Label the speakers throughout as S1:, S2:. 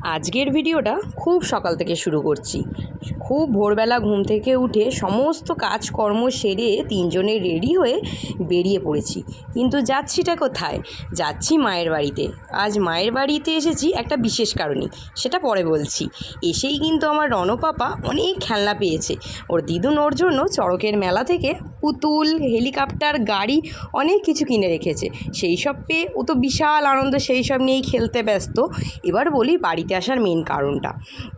S1: আজকের ভিডিওটা খুব সকাল থেকে শুরু করছি। খুব ভোরবেলা ঘুম থেকে উঠে সমস্ত কাজকর্ম সেরে তিনজনে রেডি হয়ে বেরিয়ে পড়েছি। কিন্তু যাচ্ছিটা কোথায়? যাচ্ছি মায়ের বাড়িতে। আজ মায়ের বাড়িতে এসেছি একটা বিশেষ কারণে, সেটা পরে বলছি। এসেই কিন্তু আমার রণপাপা অনেক খেলনা পেয়েছে। ওর দিদুন ওর জন্য চড়কের মেলা থেকে পুতুল, হেলিকপ্টার, গাড়ি অনেক কিছু কিনে রেখেছে। সেই সব পেয়ে ও তো বিশাল আনন্দ, সেই সব নিয়েই খেলতে ব্যস্ত। এবার বলি বাড়িতে আসার মেন কারণটা।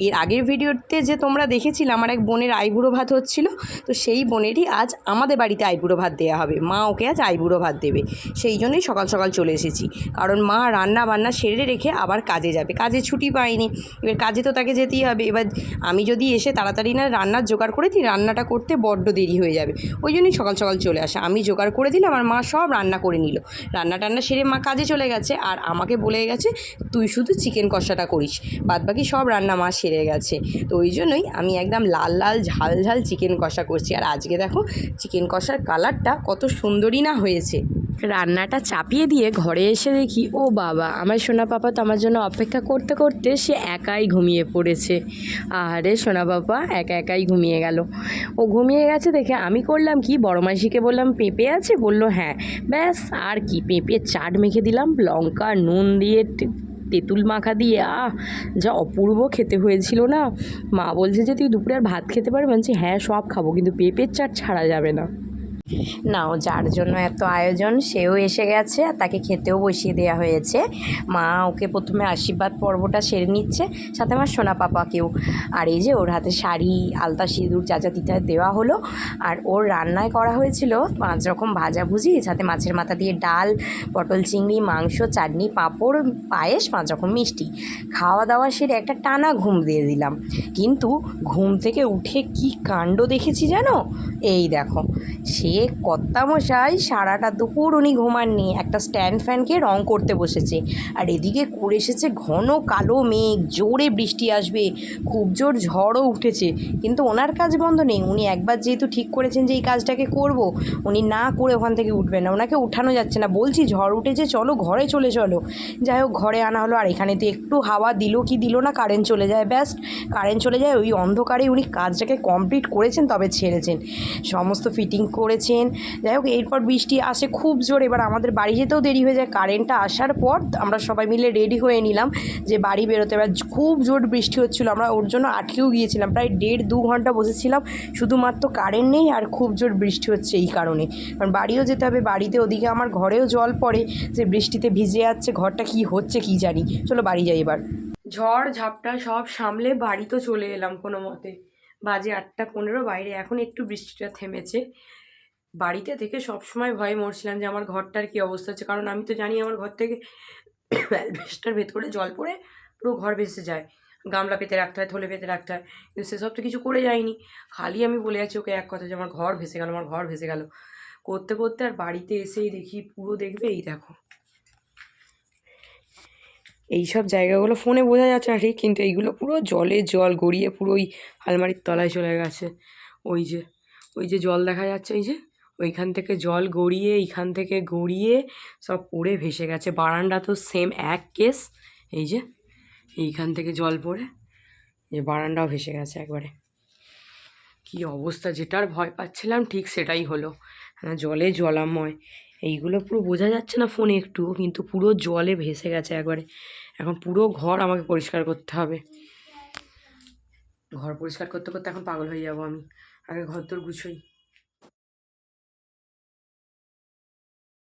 S1: এর আগের ভিডিওতে যে তোমরা দেখেছিলে আমার এক বোনের আইবুড়ো ভাত হচ্ছিল, তো সেই বোনেরই আজ আমাদের বাড়িতে আইবুড়ো ভাত দেওয়া হবে। মা ওকে আজ আইবুড়ো ভাত দেবে, সেই জন্যই সকাল সকাল চলে এসেছি। কারণ মা রান্না বান্না সেরে রেখে আবার কাজে যাবে, কাজে ছুটি পায়নি, এবার কাজে তো তাকে যেতেই হবে। এবার আমি যদি এসে তাড়াতাড়ি না রান্নার জোগাড় করে দিই, রান্নাটা করতে বড্ড দেরি হয়ে যাবে। ওই জন্যই সকাল সকাল চলে আসা। আমি জোগাড় করে দিলাম আর মা সব রান্না করে নিল। রান্না টান্না সেরে মা কাজে চলে গেছে, আর আমাকে বলে গেছে তুই শুধু চিকেন কষাটা করিস, বাদবাকি সব রান্না মা সেরে গেছে। তো ওই জন্যই আমি একদম লাল লাল ঝাল ঝাল চিকেন কষা করছি। আর আজকে দেখো চিকেন কষার কালারটা কত সুন্দরই না হয়েছে। রান্নাটা চাপিয়ে দিয়ে ঘরে এসে দেখি ও বাবা, আমার সোনা পাপা তো আমার জন্য অপেক্ষা করতে করতে সে একাই ঘুমিয়ে পড়েছে। আরে সোনা পাপা একা একাই ঘুমিয়ে গেল। ও ঘুমিয়ে গেছে দেখে আমি করলাম কি, বড় মাসিকে বললাম পেঁপে আছে, বলল হ্যাঁ। ব্যাস আর কি, পেঁপের চাট মেখে দিলাম, লঙ্কা নুন দিয়ে তেঁতুল মাখা দিয়ে, যা অপূর্ব খেতে হয়েছিল না। মা বলছে যে তুই দুপুরে আর ভাত খেতে পারবি? বলছি হ্যাঁ সব খাবো, কিন্তু পেঁপের চাট ছাড়া যাবে না। নাও, যার জন্য এত আয়োজন সেও এসে গেছে, আর তাকে খেতেও বসিয়ে দেওয়া হয়েছে। মা ওকে প্রথমে আশীর্বাদ পর্বটা সেরে নিচ্ছে, সাথে আমার সোনা পাপাকেও। আর এই যে ওর হাতে শাড়ি, আলতা, সিঁদুর যা যা দিতে দেওয়া হলো। আর ওর রান্নায় করা হয়েছিল 5 রকম ভাজাভুজি, সাথে মাছের মাথা দিয়ে ডাল, পটল চিংড়ি, মাংস, চাটনি, পাঁপড়, পায়েস, 5 রকম মিষ্টি। খাওয়া দাওয়া সেরে একটা টানা ঘুম দিয়ে দিলাম। কিন্তু ঘুম থেকে উঠে কি কাণ্ড দেখেছি জানো? এই দেখো, সে কর্তামশাই সারাটা দুপুর উনি ঘুমাননি, একটা স্ট্যান্ড ফ্যানকে রং করতে বসেছে। আর এদিকে করে এসেছে ঘন কালো মেঘ, জোরে বৃষ্টি আসবে, খুব জোর ঝড়ও উঠেছে। কিন্তু ওনার কাজ বন্ধ নেই, উনি একবার যেহেতু ঠিক করেছেন যে এই কাজটাকে করব, উনি না করে ওখান থেকে উঠবেন না। ওনাকে উঠানো যাচ্ছে না, বলছি ঝড় উঠেছে চলো ঘরে চলে চলো। যাই হোক ঘরে আনা হলো। আর এখানে তো একটু হাওয়া দিল কি দিল না, কারেন্ট চলে যায়। ব্যাস কারেন্ট চলে যায়। ওই অন্ধকারে উনি কাজটাকে কমপ্লিট করেছেন, তবে ছেড়েছেন, সমস্ত ফিটিং করেছেন। যাই হোক এরপর বৃষ্টি আসে খুব জোর। এবার আমাদের বাড়ি যেতেও দেরি হয়ে যায়। কারেন্টটা আসার পর আমরা সবাই মিলে রেডি হয়ে নিলাম যে বাড়ি বেরোতে। এবার খুব জোর বৃষ্টি হচ্ছিলো, আমরা ওর জন্য আটকেও গিয়েছিলাম, প্রায় 1.5-2 ঘন্টা বসেছিলাম, শুধুমাত্র কারেন্ট নেই আর খুব জোর বৃষ্টি হচ্ছে এই কারণে। কারণ বাড়িও যেতে হবে, বাড়িতে ওদিকে আমার ঘরেও জল পড়ে, যে বৃষ্টিতে ভিজে যাচ্ছে ঘরটা, কি হচ্ছে কি জানি। চলো বাড়ি যাই এবার। ঝড় ঝাপটা সব সামলে বাড়ি তো চলে এলাম কোনো মতে। বাজে 8:15, বাইরে এখন একটু বৃষ্টিটা থেমেছে। বাড়িতে থেকে সবসময় ভয়ে মরছিলাম যে আমার ঘরটার কী অবস্থা হচ্ছে, কারণ আমি তো জানি আমার ঘর থেকে অ্যালবেস্টার ভেতরে জল পড়ে পুরো ঘর ভেসে যায়, গামলা পেতে রাখতে হয়, থলে পেতে রাখতে হয়, কিন্তু সেসব তো কিছু করে যায়নি। খালি আমি বলে যাচ্ছি ওকে এক কথা যে আমার ঘর ভেসে গেল, আমার ঘর ভেসে গেল করতে করতে। আর বাড়িতে এসেই দেখি পুরো, দেখবে এই দেখো এইসব জায়গাগুলো ফোনে বোঝা যাচ্ছে না ঠিক, কিন্তু এইগুলো পুরো জলে জল গড়িয়ে পুরো ওই আলমারির তলায় চলে গেছে। ওই যে ওই যে জল দেখা যাচ্ছে, এই যে ওইখান থেকে জল গড়িয়ে, এইখান থেকে গড়িয়ে সব পড়ে ভেসে গেছে। বারান্দা তো সেম এক কেস, এই যে এইখান থেকে জল পড়ে এই বারান্দাও ভেসে গেছে একবারে। কি অবস্থা, যেটার ভয় পাচ্ছিলাম ঠিক সেটাই হলো। হ্যাঁ জলে জলাময়, এইগুলো পুরো বোঝা যাচ্ছে না ফোনে একটু, কিন্তু পুরো জলে ভেসে গেছে একবারে। এখন পুরো ঘর আমাকে পরিষ্কার করতে হবে। ঘর পরিষ্কার করতে করতে এখন পাগল হয়ে যাবো আমি। আগে ঘর তোর গুছোই।